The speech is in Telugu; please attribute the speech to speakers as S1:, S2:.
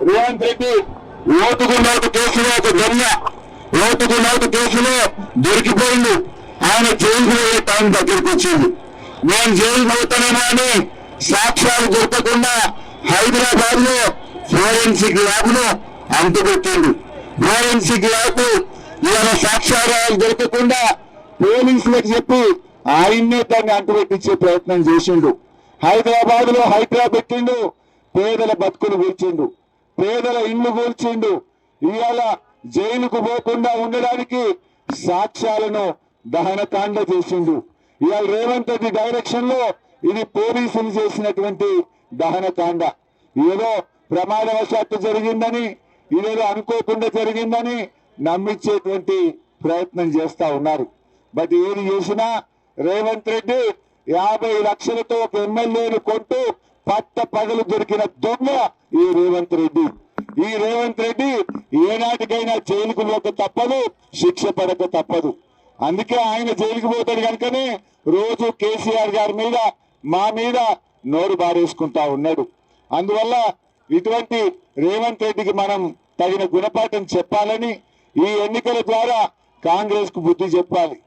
S1: రేవంత్ రెడ్డి ఓటుకు నోటు కేసులో ఒక దొంగ, ఓటుకు నోటు కేసులో దొరికిపోయిండు. ఆయన జైలుకు వెళ్ళే టైం దగ్గరికి వచ్చింది. నేను జైలు అవుతానేమో అని సాక్ష్యాలు దొరకకుండా హైదరాబాద్ లో ఫోరెన్సిక్ ల్యాబ్ ను అంటుపెట్టిండు. ఫోరెన్సిక్ ల్యాబ్ ఇవాళ సాక్ష్యాలు దొరకకుండా పోలీసులకు చెప్పి ఆయన్నే దాన్ని అంటుపెట్టించే ప్రయత్నం చేసిండు. హైదరాబాద్ లో హైడ్రా పెట్టిండు, పేదల బతుకులు కూల్చిండు, పేదల ఇల్లు కూల్చిండు. ఇవాళ జైలుకు పోకుండా ఉండడానికి సాక్ష్యాలను దహనకాండ చేసిండు. ఇవాళ రేవంత్ రెడ్డి డైరెక్షన్ లో ఇది పోలీసులు చేసినటువంటి దహనకాండ. ఏదో ప్రమాదవశాత్తు జరిగిందని, ఇదేదో అనుకోకుండా జరిగిందని నమ్మించేటువంటి ప్రయత్నం చేస్తా ఉన్నారు. బట్ ఏది చేసినా రేవంత్ రెడ్డి 50 లక్షలతో ఒక ఎమ్మెల్యేను కొంటూ పట్ట పగలు దొరికిన దొంగ ఈ రేవంత్ రెడ్డి. ఈ రేవంత్ రెడ్డి ఏనాటికైనా జైలుకు పోక తప్పదు, శిక్ష పడక తప్పదు. అందుకే ఆయన జైలుకు పోతాడు కనుకనే రోజు కేసీఆర్ గారి మీద, మా మీద నోరు బారేసుకుంటా ఉన్నాడు. అందువల్ల ఇటువంటి రేవంత్ రెడ్డికి మనం తగిన గుణపాఠం చెప్పాలని ఈ ఎన్నికల ద్వారా కాంగ్రెస్ కు బుద్ధి చెప్పాలి.